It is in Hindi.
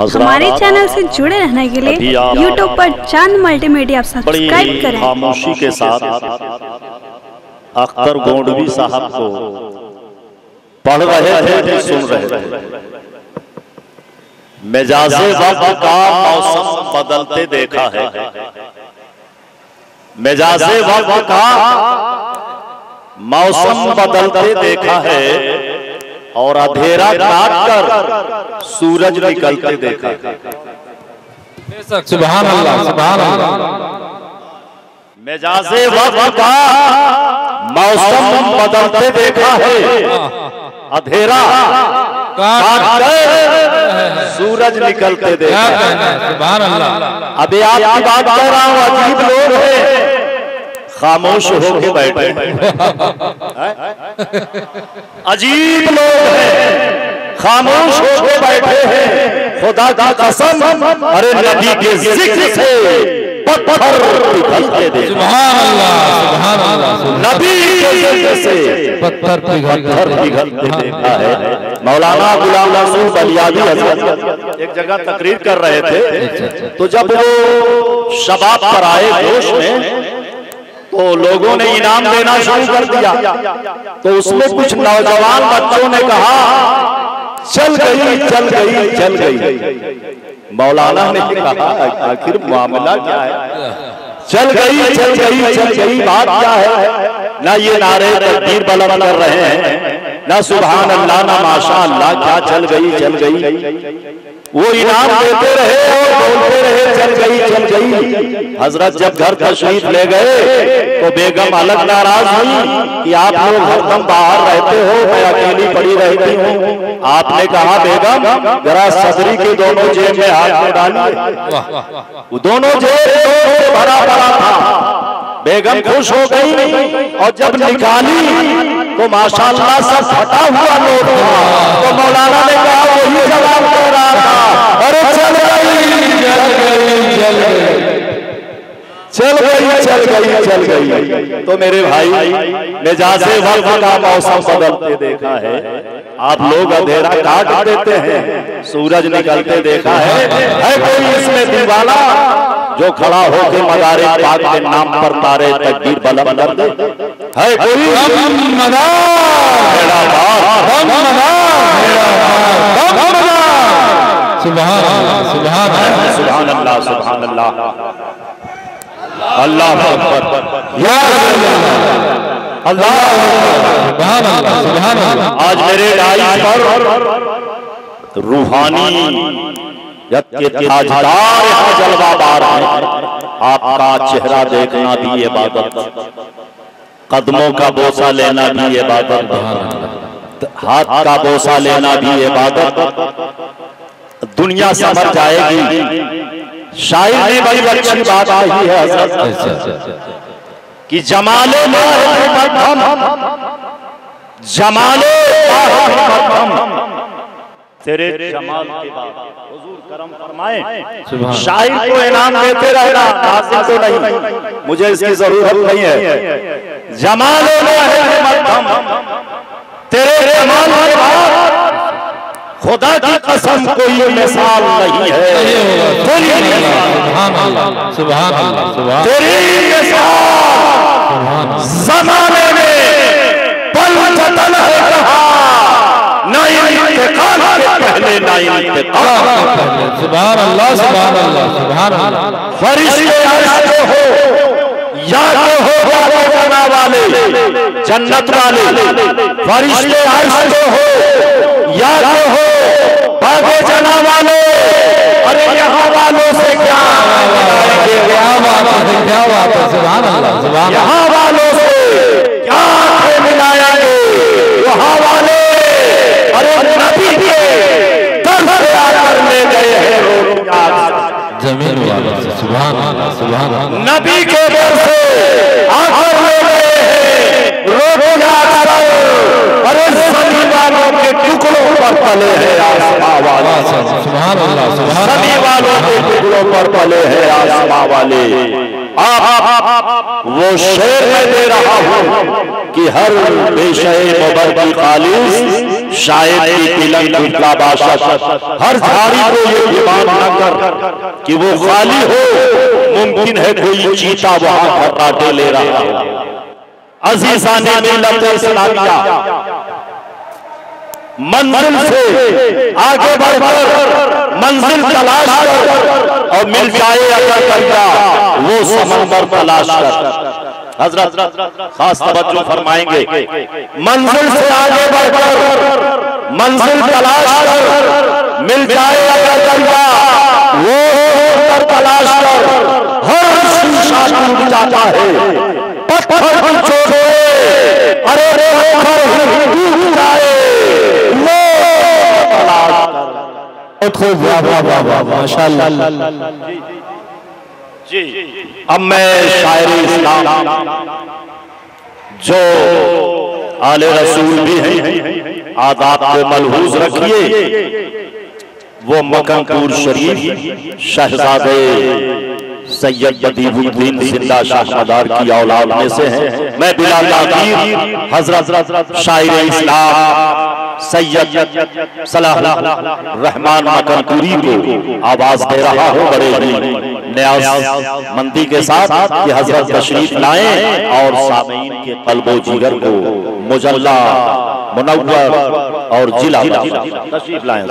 हमारे चैनल से जुड़े रहने के लिए YouTube पर चांद मल्टीमीडिया सब्सक्राइब करें। खामोशी के साथ अख्तर गोंडवी साहब को पढ़ रहे थे कि सुन रहे थे। मिजाजे वक्त का मौसम बदलते देखा है, मिजाजे वक्त का मौसम बदलते देखा है और अंधेरा काट कर सूरज निकलते देखा है। सुभान अल्लाह, सुभान अल्लाह। मिजाजे वक्त का मौसम बदलते देखा है, अंधेरा काट कर सूरज निकलते देखा है। सुभान अल्लाह। अभी आपकी बात कर रहा हूँ, अजीब लोग हैं खामोश होके बैठे अजीब लोग हैं खामोश होके बैठे हैं। खुदा की कसम, अरे नबी के जिक्र से पत्थर पिघलते देखा। सुभान अल्लाह, सुभान अल्लाह। नबी के जिक्र से पत्थर पिघलते देखा है। मौलाना गुलाम रसूल बलियादी हजरत एक जगह तकरीर कर रहे थे, तो जब वो शबाब पर आए जोश में, तो लोगों ने इनाम देना शुरू कर दिया। तो उसमें कुछ नौजवान बच्चों ने कहा, चल गई चल गई चल गई। मौलाना ने कहा, आखिर मामला क्या है? चल गई चल गई चल गई, बात क्या है? ना ये नारे तकबीर बुलंद कर रहे हैं, ना सुभान अल्लाह, ना माशा अल्लाह, क्या चल गई चल गई? वो इनाम देते रहे और बोलते रहे चल गई चल गई। हजरत जब घर तशरीफ ले गए तो बेगम अलग नाराज हुई कि आप लोग हरदम बाहर रहते हो, मैं अकेली पड़ी रहती हूँ। आपने कहा, बेगम जरा सदरी के दोनों जेब में हाथ में डालिए। वो दोनों जेब भरा भरा था। बेगम खुश हो गई और जब निकाली तो माशाअल्लाह सब फटा हुआ नोट था। तो मौलाना ने कहा, वही जवाब दे रहा था, अरे चल गई चल गई चल गई चल गई चल गई चल गई। तो मेरे भाई, मिजाजे वक्त का मौसम बदलते देखा है। आप लोग अंधेरा काट देते हैं, सूरज निकलते देखा है कोई इसमें दीवाना जो खड़ा होकर मदारे पाक के नाम पर तारे तकबीर बुलंद कर दे? है कोई? सुभान अल्लाह, सुभान अल्लाह, सुभान अल्लाह, सुभान अल्लाह, अल्लाह अकबर, या अल्लाह, सुभान अल्लाह, सुभान अल्लाह। आज मेरे डाइस पर रूहानी ताजदार यहाँ जलवाबार है। आपका चेहरा देखना भी इबादत, कदमों का बोसा लेना भी इबादत, हाथ का बोसा लेना भी इबादत। दुनिया समझ जाएगी। शायर ने बड़ी अच्छी बात कही है कि जमाले जमाले तेरे जमाल के बाद हुजूर करम फरमाए। शायर को इनाम देते रहना, हासिल तो नहीं, मुझे इसकी जरूरत नहीं है। जमाल तेरे जमाल के बाद खुदा की कसम कोई मिसाल नहीं है। सुभान अल्लाह, सुभान तेरी मिसाल ज़माने में पल चतन है कहा, ना इंतकाल के पहले ना इंतकाल के पहले। सुभान अल्लाह, सुभान अल्लाह, सुभान अल्लाह। फरिश्ते अर्श के हो या के हो बागे जना वाले, जन्नत वाले। फरिश्ते अर्श के हो या के हो बागे जना वाले। अरे यहाँ वालों से क्या बात है, क्या बात है? सुभान अल्लाह, सुभान। यहाँ वालों से क्या मिलाएंगे वहाँ वाले। अरे नबी के दर से आकर ले गए हैं जमीन वालों से। सुभान अल्लाह, सुभान अल्लाह। नबी के दर से आकर ले गए हैं रोटियां। अरे सभी वालों के टुकड़ों पर पले हैं आसमां वाले। सुभान अल्लाह, सुभान। सभी वालों के टुकड़ों पर पले हैं आसमां वाले। वो शेर मैं दे रहा हूँ कि हर पेशे मुबर्रक खालिस शायद की तिलक दुबला बाशत, हर झाड़ी को ये गुमान न कर कि वो खाली हो, मुमकिन है कोई चीता वहां खर्राटे ले रहा हो। अजीज़ाने मिल्लत इस्लामिया, मंजिल से आगे बढ़कर मंजिल तलाश कर और मिल जाए अगर दरिया वो समंदर तलाश कर। हजरत खास तवज्जो फरमाएंगे, मंजिल से आगे बढ़कर मंजिल तलाश कर मिल जाए अगर दरिया वो समंदर तलाश कर। हर शीशा टूट जाता है, पत्थर भी छोड़े, अरे रे टूट जाए, माशाअल्लाह जी। अब मैं शायर इस्लाम जो आले रसूल भी हैं, आदाब को मलहूज रखिए, वो मकनपुर शरीफ शहजादे सैयद बदीउद्दीन जिंदा शाहदार की औलाद में से हैं। मैं बिला ताकीर हजरत शायर इस्लाम सैयद सलाह रहमान मकनपुरी को आवाज दे रहा हूँ बड़े ही न्याज मंदी के साथ कि हजरत तशरीफ लाएं और सामीन के कल्बो जिगर को मुजल्ला मुनव्वर और जिला तशरीफ लाएं।